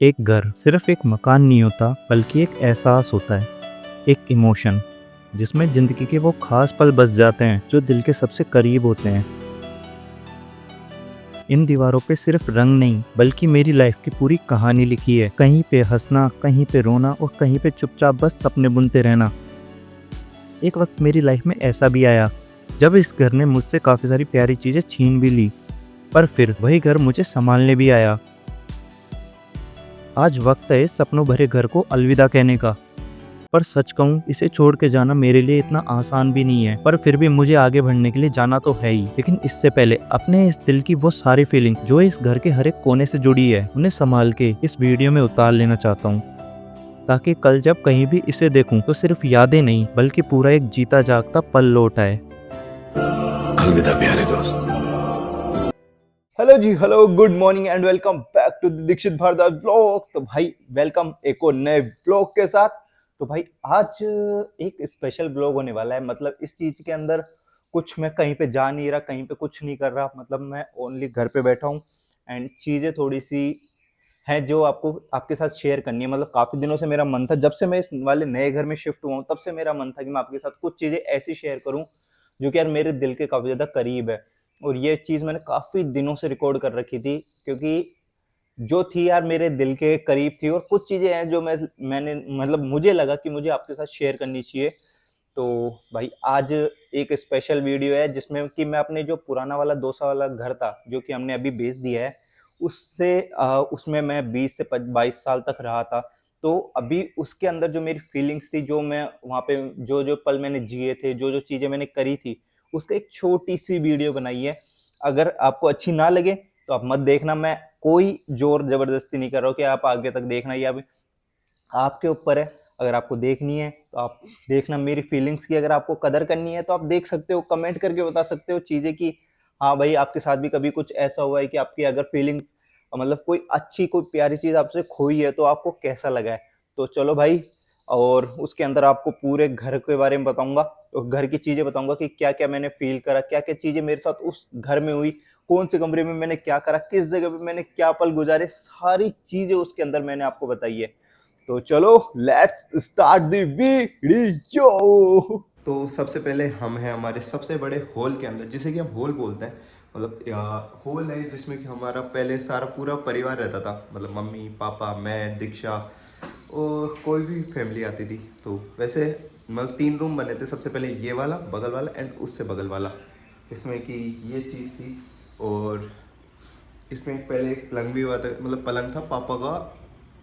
एक घर सिर्फ एक मकान नहीं होता, बल्कि एक एहसास होता है, एक इमोशन जिसमें जिंदगी के वो खास पल बस जाते हैं जो दिल के सबसे करीब होते हैं। इन दीवारों पे सिर्फ रंग नहीं, बल्कि मेरी लाइफ की पूरी कहानी लिखी है। कहीं पे हंसना, कहीं पे रोना और कहीं पे चुपचाप बस सपने बुनते रहना। एक वक्त मेरी लाइफ में ऐसा भी आया जब इस घर ने मुझसे काफ़ी सारी प्यारी चीज़ें छीन भी ली, पर फिर वही घर मुझे संभालने भी आया। आज वक्त है इस सपनों भरे घर को अलविदा कहने का। पर सच कहूँ, इसे छोड़ के जाना मेरे लिए इतना आसान भी नहीं है, पर फिर भी मुझे आगे बढ़ने के लिए जाना तो है ही। लेकिन इससे पहले अपने इस दिल की वो सारी फीलिंग जो इस घर के हर एक कोने से जुड़ी है, उन्हें संभाल के इस वीडियो में उतार लेना चाहता हूँ, ताकि कल जब कहीं भी इसे देखूं तो सिर्फ यादें नहीं, बल्कि पूरा एक जीता जागता पल लौट आए। अलविदा प्यारे दोस्त। हेलो जी, hello, good morning and welcome back to the Dikshit Bhardwaj blog. तो भाई वेलकम एक और नए ब्लॉग के साथ। तो भाई आज एक स्पेशल ब्लॉग होने वाला है। मतलब इस चीज के अंदर कुछ मैं कहीं पे जा नहीं रहा, कहीं पे कुछ नहीं कर रहा। मतलब मैं ओनली घर पे बैठा हूँ एंड चीजें थोड़ी सी हैं जो आपको आपके साथ शेयर करनी है। मतलब काफी दिनों से मेरा मन था, जब से मैं इस वाले नए घर में शिफ्ट हुआ हूँ तब से मेरा मन था कि मैं आपके साथ कुछ चीजें ऐसी शेयर करूँ जो कि यार मेरे दिल के काफी ज्यादा करीब है। और ये चीज मैंने काफी दिनों से रिकॉर्ड कर रखी थी, क्योंकि जो थी यार मेरे दिल के करीब थी। और कुछ चीजें हैं जो मैंने मतलब मुझे लगा कि मुझे आपके साथ शेयर करनी चाहिए। तो भाई आज एक स्पेशल वीडियो है जिसमें कि मैं अपने जो पुराना वाला 2 साल वाला घर था जो कि हमने अभी बेच दिया है, उससे उसमें मैं 20 से 22 साल तक रहा था। तो अभी उसके अंदर जो मेरी फीलिंग्स थी, जो मैं वहाँ पे जो जो पल मैंने जिए थे, जो जो चीज़ें मैंने करी थी, उसका एक छोटी सी वीडियो बनाई है। अगर आपको अच्छी ना लगे तो आप मत देखना। मैं कोई जोर जबरदस्ती नहीं कर रहा हूँ कि आप आगे तक देखना, या आपके ऊपर है। अगर आपको देखनी है तो आप देखना। मेरी फीलिंग्स की अगर आपको कदर करनी है तो आप देख सकते हो, कमेंट करके बता सकते हो चीज़ें कि हाँ भाई, आपके साथ भी कभी कुछ ऐसा हुआ है कि आपकी अगर फीलिंग्स मतलब कोई अच्छी कोई प्यारी चीज़ आपसे खोई है तो आपको कैसा लगा है। तो चलो भाई, और उसके अंदर आपको पूरे घर के बारे में बताऊंगा, तो घर की चीज़ें बताऊंगा कि क्या क्या मैंने फील करा, क्या क्या चीज़ें मेरे साथ उस घर में हुई, कौन से कमरे में मैंने क्या करा, किस जगह पे मैंने क्या पल गुजारे, सारी चीज़ें उसके अंदर मैंने आपको बताई है। तो चलो लेट्स स्टार्ट द वीडियो। तो सबसे पहले हम हैं हमारे सबसे बड़े हॉल के अंदर, जिसे कि हम हॉल बोलते हैं। मतलब हॉल है जिसमें कि हमारा पहले सारा पूरा परिवार रहता था। मतलब मम्मी पापा, मैं, दीक्षा और कोई भी फैमिली आती थी। तो वैसे मतलब 3 रूम बने थे। सबसे पहले ये वाला, बगल वाला एंड उससे बगल वाला, जिसमें कि ये चीज़ थी। और इसमें पहले एक पलंग भी हुआ था। मतलब पलंग था पापा का,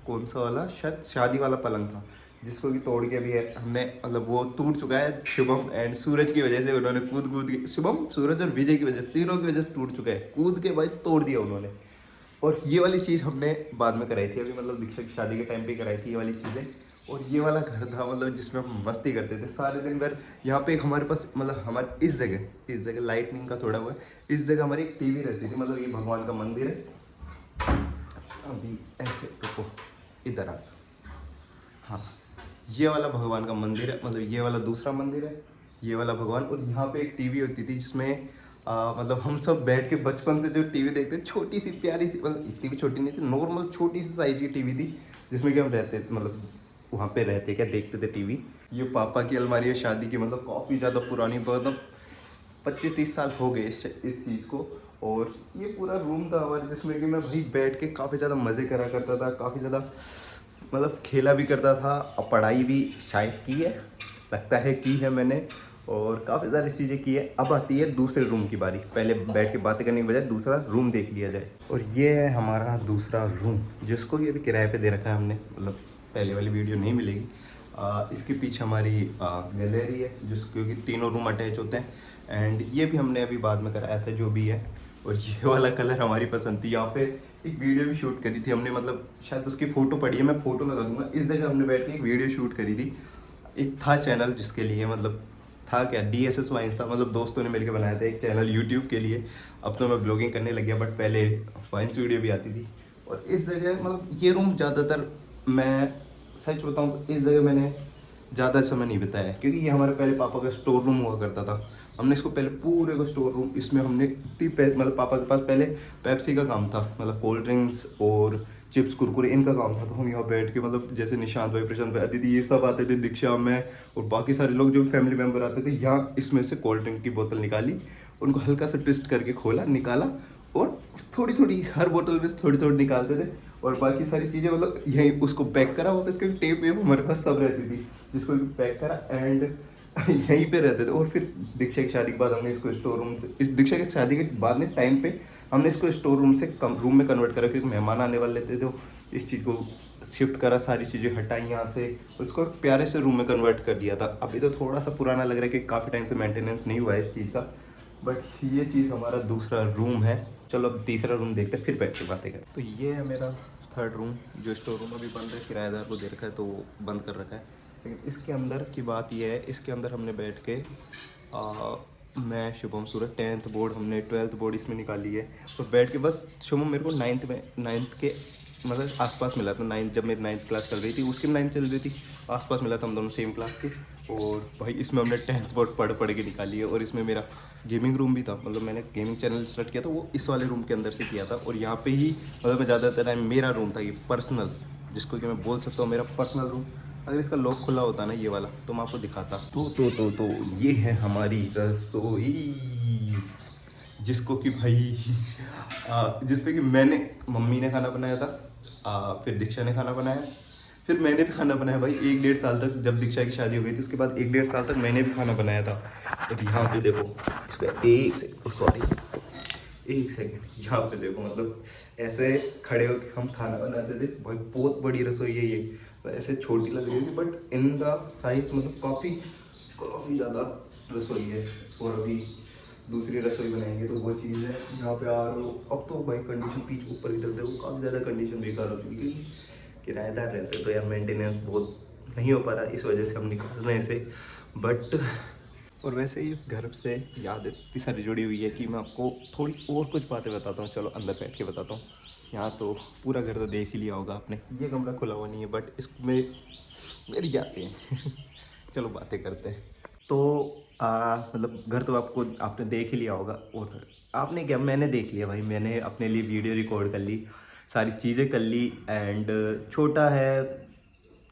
कौन सा वाला, शायद शादी वाला पलंग था, जिसको कि तोड़ के भी है हमने। मतलब वो टूट चुका है शुभम एंड सूरज की वजह से। उन्होंने कूद कूद के, शुभम, सूरज और विजय की वजह से, तीनों की वजह से टूट चुका है। कूद के भाई तोड़ दिया उन्होंने। और ये वाली चीज़ हमने बाद में कराई थी, अभी मतलब दीक्षा की शादी के टाइम पे कराई थी ये वाली चीज़ें। और ये वाला घर था मतलब जिसमें हम मस्ती करते थे सारे दिन भर। यहाँ पे एक हमारे पास, मतलब हमारे इस जगह लाइटनिंग का थोड़ा हुआ है। इस जगह हमारी एक टीवी रहती थी। मतलब ये भगवान का मंदिर है। अभी ऐसे रुको, इधर आ। हाँ, ये वाला भगवान का मंदिर है। मतलब ये वाला दूसरा मंदिर है, ये वाला भगवान। और यहाँ पे एक टीवी होती थी जिसमें मतलब हम सब बैठ के बचपन से जो टीवी देखते, छोटी सी प्यारी सी, मतलब इतनी भी छोटी नहीं थी, नॉर्मल छोटी सी साइज की टीवी थी, जिसमें कि हम रहते थे। मतलब वहाँ पे रहते क्या, देखते थे टीवी। ये पापा की अलमारी है शादी की। मतलब काफ़ी ज़्यादा पुरानी, मतलब 25-30 साल हो गए इस चीज़ को। और ये पूरा रूम था हमारे, जिसमें कि मैं भाई बैठ के काफ़ी ज़्यादा मज़े करा करता था, काफ़ी ज़्यादा मतलब खेला भी करता था, और पढ़ाई भी शायद की है, लगता है की है मैंने। और काफ़ी सारी चीज़ें की है। अब आती है दूसरे रूम की बारी। पहले बैठ के बातें करने के बजाय दूसरा रूम देख लिया जाए। और ये है हमारा दूसरा रूम, जिसको कि अभी किराए पे दे रखा है हमने। मतलब पहले वाली वीडियो नहीं मिलेगी। इसके पीछे हमारी गैलरी है, जिसको क्योंकि तीनों रूम अटैच होते हैं। एंड ये भी हमने अभी बाद में कराया था, जो भी है। और ये वाला कलर हमारी पसंद थी। यहाँ पे एक वीडियो भी शूट करी थी हमने, मतलब शायद उसकी फ़ोटो पड़ी है, मैं फ़ोटो लगा दूंगा। इस जगह हमने बैठ के एक वीडियो शूट करी थी। एक था चैनल जिसके लिए, मतलब था क्या, DSS वाइन्स था। मतलब दोस्तों ने मिलकर बनाया था एक चैनल यूट्यूब के लिए। अब तो मैं ब्लॉगिंग करने लग गया, बट पहले वाइन्स वीडियो भी आती थी। और इस जगह मतलब ये रूम ज़्यादातर, मैं सच बताऊँ तो इस जगह मैंने ज़्यादा समय नहीं बिताया है, क्योंकि ये हमारे पहले पापा का स्टोर रूम हुआ करता था। हमने इसको पहले पूरे को स्टोर रूम, इसमें हमने इतनी मतलब पापा के पास पहले पेप्सी का काम था, मतलब कोल्ड ड्रिंक्स और चिप्स कुरकुरे इनका काम था। तो हम यहाँ बैठ के मतलब जैसे निशांत भाई, प्रशांत भाई, अदिति, ये सब आते थे, दीक्षा, मैं और बाकी सारे लोग जो फैमिली मेम्बर आते थे, यहाँ इसमें से कोल्ड ड्रिंक की बोतल निकाली, उनको हल्का सा ट्विस्ट करके खोला, निकाला, और थोड़ी थोड़ी हर बोतल में से थोड़ी थोड़ी निकालते थे, और बाकी सारी चीज़ें मतलब यहीं उसको पैक करा वापस, क्योंकि टेप वेप हमारे पास सब रहती थी, जिसको भी पैक करा एंड यहीं पे रहते थे। और फिर दीक्षा की शादी के बाद हमने इसको स्टोर रूम से, इस दीक्षा की शादी के बाद में टाइम पे हमने इसको स्टोर रूम से कम रूम में कन्वर्ट करा, क्योंकि मेहमान आने वाले थे, तो इस चीज़ को शिफ्ट करा, सारी चीज़ें हटाई यहाँ से, उसको एक प्यारे से रूम में कन्वर्ट कर दिया था। अभी तो थोड़ा सा पुराना लग रहा है कि काफ़ी टाइम से मेंटेनेंस नहीं हुआ है इस चीज़ का, बट ये चीज़ हमारा दूसरा रूम है। चलो अब तीसरा रूम देखते हैं, फिर बैठ के बातें करें। तो ये है मेरा थर्ड रूम, जो स्टोर रूम अभी बंद है, किराएदार को दे रखा है तो बंद कर रखा है। लेकिन इसके अंदर की बात यह है, इसके अंदर हमने बैठ के मैं, शुभम, सूरज 10th बोर्ड, हमने 12th बोर्ड इसमें निकाली है, और बैठ के बस शुभम मेरे को 9th के मतलब आसपास मिला था। 9th जब मेरी 9th क्लास चल रही थी, उसकी 9th चल रही थी, आसपास मिला था, हम दोनों सेम क्लास के। और भाई इसमें हमने 10th बोर्ड पढ़ के निकाली है। और इसमें मेरा गेमिंग रूम भी था, मतलब मैंने गेमिंग चैनल स्टार्ट किया था वो इस वाले रूम के अंदर से किया था। और यहाँ पे ही मतलब मैं ज़्यादातर टाइम, मेरा रूम था ये पर्सनल, जिसको कि मैं बोल सकता हूँ मेरा पर्सनल रूम। अगर इसका लॉक खुला होता ना ये वाला, तो मैं आपको दिखाता। तो ये है हमारी रसोई, जिसको कि भाई जिस पे कि मैंने, मम्मी ने खाना बनाया था, फिर दीक्षा ने खाना बनाया, फिर मैंने भी खाना बनाया भाई 1-1.5 साल तक। जब दीक्षा की शादी हो गई थी उसके बाद 1-1.5 साल तक मैंने भी खाना बनाया था। और यहाँ पे देखो, इसका एक सेकंड, यहाँ पे देखो, मतलब ऐसे खड़े होकर हम खाना बनाते थे भाई। बहुत बड़ी रसोई है ये, तो ऐसे छोटी लग रही थी, बट इनका साइज मतलब काफ़ी ज़्यादा रसोई है। और अभी दूसरी रसोई बनाएंगे तो वो चीज़ है। यहाँ पे अब तो भाई कंडीशन पीछे ऊपर की तरफ देखो, काफ़ी ज़्यादा कंडीशन बेकार हो चुकी है, क्योंकि किराएदार रहते तो यार मेंटेनेंस बहुत नहीं हो पा रहा, इस वजह से हम निकाल रहे हैं इसे। बट और वैसे ही इस घर से याद इतनी सारी जुड़ी हुई है कि मैं आपको थोड़ी और कुछ बातें बताता हूँ। चलो अंदर बैठ के बताता हूँ। यहाँ तो पूरा घर तो देख ही लिया होगा आपने, ये कमरा खुला हुआ नहीं है, बट इसमें मेरी यादें हैं चलो बातें करते हैं। तो मतलब घर तो आपने देख ही लिया होगा, और आपने क्या, मैंने देख लिया भाई, मैंने अपने लिए वीडियो रिकॉर्ड कर ली, सारी चीज़ें कर ली। एंड छोटा है,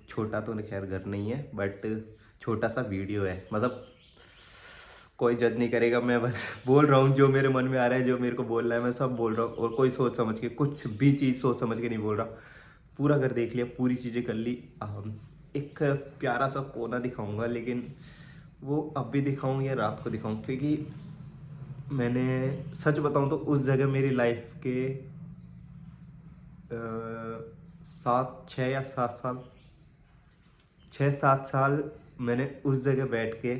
छोटा तो खैर घर नहीं है, बट छोटा सा वीडियो है, मतलब कोई जज नहीं करेगा। मैं बस बोल रहा हूँ जो मेरे मन में आ रहा है, जो मेरे को बोलना है मैं सब बोल रहा हूँ, और कोई सोच समझ के, कुछ भी चीज़ सोच समझ के नहीं बोल रहा। पूरा घर देख लिया, पूरी चीज़ें कर ली। एक प्यारा सा कोना दिखाऊंगा, लेकिन वो अब भी दिखाऊं या रात को दिखाऊं, क्योंकि मैंने सच बताऊं तो उस जगह मेरी लाइफ के 6 या 7 साल मैंने उस जगह बैठ के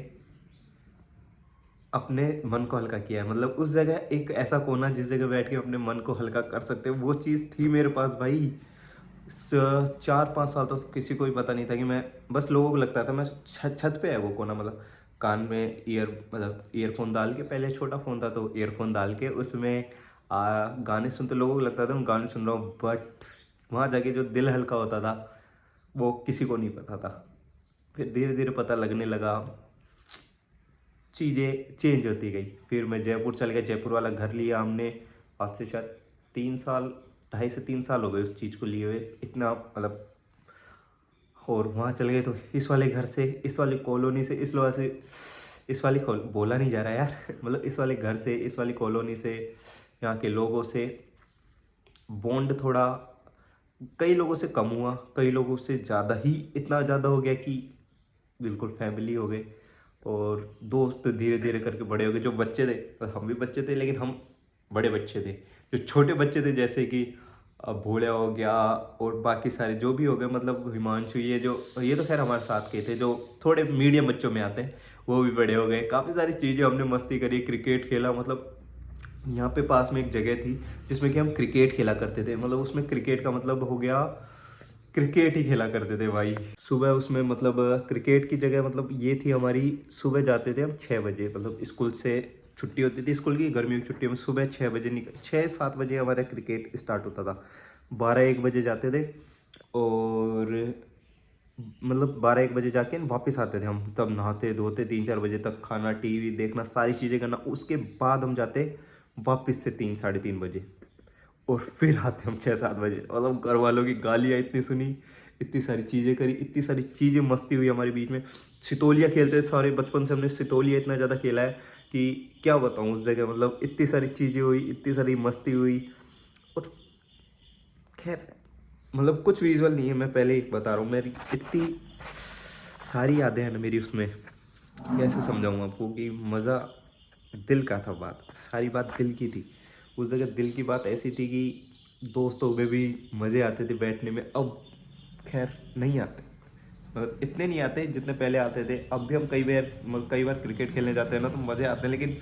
अपने मन को हल्का किया है। मतलब उस जगह एक ऐसा कोना जिस जगह बैठ के अपने मन को हल्का कर सकते हो, वो चीज़ थी मेरे पास भाई। 4-5 साल तो किसी को भी पता नहीं था कि मैं, बस लोगों को लगता था मैं छत पे है वो कोना, मतलब कान में ईयरफोन डाल के, पहले छोटा फ़ोन था तो ईयरफोन डाल के उसमें गाने सुनते, लोगों को लगता था मैं गाने सुन रहा हूँ। बट वहाँ जाके जो दिल हल्का होता था वो किसी को नहीं पता था। फिर धीरे धीरे पता लगने लगा, चीज़ें चेंज होती गई। फिर मैं जयपुर चल गया, जयपुर वाला घर लिया हमने, आज से शायद 3 साल, 2.5 से 3 साल हो गए उस चीज़ को लिए हुए, इतना मतलब। और वहाँ चल गए तो इस वाले घर से, इस वाली कॉलोनी से, इस वाली बोला नहीं जा रहा यार मतलब इस वाले घर से, इस वाली कॉलोनी से, यहाँ के लोगों से बॉन्ड थोड़ा कई लोगों से कम हुआ, कई लोगों से ज़्यादा ही, इतना ज़्यादा हो गया कि बिल्कुल फैमिली हो गए। और दोस्त धीरे धीरे करके बड़े हो गए। जो बच्चे थे, तो हम भी बच्चे थे, लेकिन हम बड़े बच्चे थे। जो छोटे बच्चे थे, जैसे कि भोला हो गया और बाकी सारे जो भी हो गए, मतलब हिमांशु, ये तो खैर हमारे साथ के थे, जो थोड़े मीडियम बच्चों में आते हैं, वो भी बड़े हो गए। काफ़ी सारी चीज़ें हमने मस्ती करी, क्रिकेट खेला। मतलब यहाँ पे पास में एक जगह थी जिसमें कि हम क्रिकेट खेला करते थे। मतलब उसमें क्रिकेट का मतलब हो गया, क्रिकेट ही खेला करते थे भाई। सुबह उसमें मतलब क्रिकेट की जगह, मतलब ये थी हमारी, सुबह जाते थे हम 6 बजे, मतलब स्कूल से छुट्टी होती थी, स्कूल की गर्मियों की छुट्टियों में सुबह 6 बजे 6-7 बजे हमारा क्रिकेट स्टार्ट होता था। 12-1 बजे जाते थे, और मतलब 12-1 बजे जाके वापस आते थे हम। तब नहाते धोते 3-4 बजे तक, खाना, टीवी देखना, सारी चीज़ें करना। उसके बाद हम जाते वापस से 3-3:30 बजे। और फिर आते हम 6-7 बजे। मतलब घर वालों की गालियाँ इतनी सुनी, इतनी सारी चीज़ें करी, इतनी सारी चीज़ें मस्ती हुई हमारे बीच में। सितोलिया खेलते थे सारे, बचपन से हमने सितोलिया इतना ज़्यादा खेला है कि क्या बताऊँ उस जगह। मतलब इतनी सारी चीज़ें हुई, इतनी सारी मस्ती हुई। और खैर मतलब कुछ विजुअल नहीं है, मैं पहले ही बता रहा हूँ, मेरी इतनी सारी यादें हैं ना मेरी उसमें, कैसे समझाऊँ आपको कि मज़ा दिल का था। बात सारी बात दिल की थी उस जगह। दिल की बात ऐसी थी कि दोस्तों में भी मज़े आते थे बैठने में। अब खैर नहीं आते, मतलब इतने नहीं आते जितने पहले आते थे। अब भी हम कई बार क्रिकेट खेलने जाते हैं ना तो मज़े आते हैं, लेकिन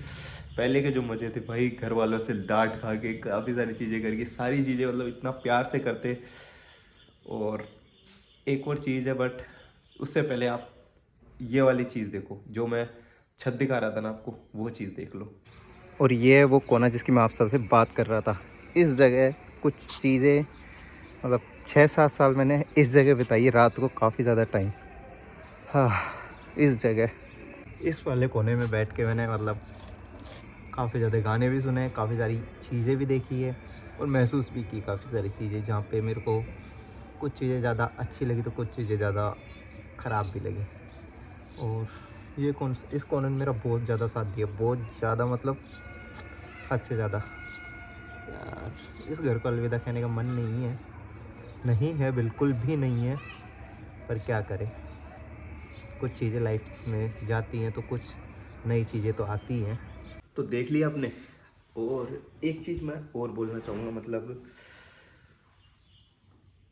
पहले के जो मज़े थे भाई, घर वालों से डांट खा के काफ़ी सारी चीज़ें करके, सारी चीज़ें मतलब इतना प्यार से करते। और एक और चीज़ है, बट उससे पहले आप ये वाली चीज़ देखो, जो मैं छत दिखा रहा था ना आपको, वो चीज़ देख लो। और ये है वो कोना जिसकी मैं आप सबसे बात कर रहा था। इस जगह कुछ चीज़ें, मतलब 6-7 साल मैंने इस जगह बिताई है, रात को काफ़ी ज़्यादा टाइम। हाँ, इस जगह इस वाले कोने में बैठ के मैंने मतलब काफ़ी ज़्यादा गाने भी सुने, काफ़ी सारी चीज़ें भी देखी है और महसूस भी की काफ़ी सारी चीज़ें, जहाँ पे मेरे को कुछ चीज़ें ज़्यादा अच्छी लगी तो कुछ चीज़ें ज़्यादा ख़राब भी लगी। और ये इस कोने ने मेरा बहुत ज़्यादा साथ दिया, बहुत ज़्यादा, मतलब हद से ज़्यादा। यार इस घर को अलविदा कहने का मन नहीं है, नहीं है, बिल्कुल भी नहीं है, पर क्या करें, कुछ चीज़ें लाइफ में जाती हैं तो कुछ नई चीज़ें तो आती हैं। तो देख लिया आपने। और एक चीज़ मैं और बोलना चाहूँगा, मतलब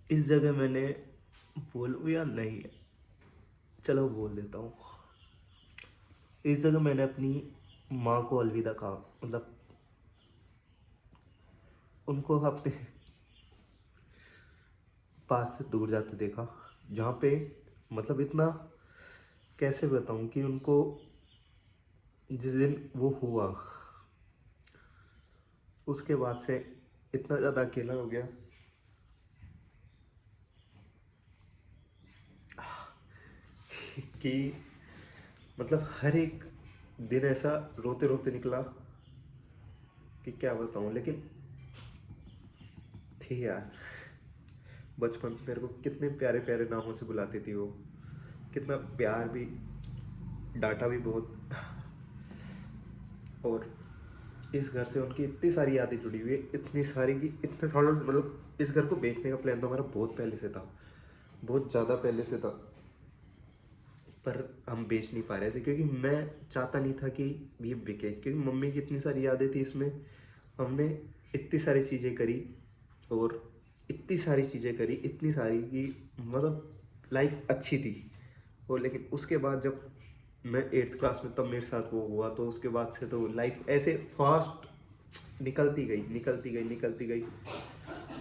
इस जगह मैंने, बोलूँ या नहीं, चलो बोल देता हूँ, इस जगह मैंने अपनी माँ को अलविदा कहा। मतलब उनको अपने पास से दूर जाते देखा, जहाँ पे मतलब इतना, कैसे बताऊँ कि उनको जिस दिन वो हुआ उसके बाद से इतना ज़्यादा अकेला हो गया कि मतलब हर एक दिन ऐसा रोते रोते निकला कि क्या बताऊँ। लेकिन थी यार, बचपन से मेरे को कितने प्यारे प्यारे नामों से बुलाती थी वो, कितना प्यार भी, डांटा भी बहुत। और इस घर से उनकी इतनी सारी यादें जुड़ी हुई है, इतनी सारी कि इतने सालों, मतलब इस घर को बेचने का प्लान तो हमारा बहुत पहले से था, बहुत ज़्यादा पहले से था, पर हम बेच नहीं पा रहे थे क्योंकि मैं चाहता नहीं था कि ये बिके, क्योंकि मम्मी की इतनी सारी यादें थी इसमें। हमने इतनी सारी चीज़ें करी, और इतनी सारी चीज़ें करी, इतनी सारी कि मतलब लाइफ अच्छी थी। और लेकिन उसके बाद जब मैं 8th क्लास में, तब मेरे साथ वो हुआ, तो उसके बाद से तो लाइफ ऐसे फास्ट निकलती गई, निकलती गई, निकलती गई।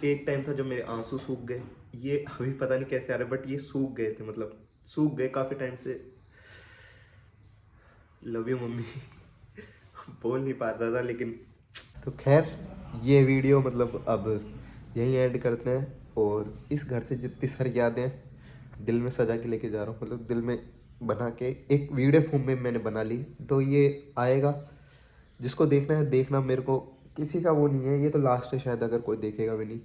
एक टाइम था जब मेरे आंसू सूख गए, ये अभी पता नहीं कैसे आ रहे, बट ये सूख गए थे, मतलब सूख गए काफ़ी टाइम से। लव यू मम्मी बोल नहीं पाता था, लेकिन तो खैर ये वीडियो मतलब अब यहीं एंड करते हैं। और इस घर से जितनी सारी यादें दिल में सजा के लेके जा रहा हूँ, मतलब दिल में बना के एक वीडियो फॉर्म में मैंने बना ली, तो ये आएगा। जिसको देखना है देखना, मेरे को किसी का वो नहीं है, ये तो लास्ट है शायद, अगर कोई देखेगा भी नहीं।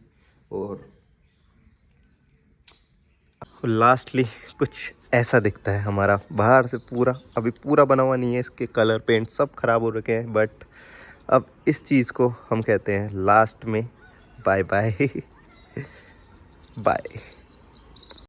और लास्टली कुछ ऐसा दिखता है हमारा बाहर से, पूरा अभी पूरा बना हुआ नहीं है, इसके कलर पेंट सब खराब हो रखे हैं, बट अब इस चीज़ को हम कहते हैं लास्ट में बाय बाय बाय।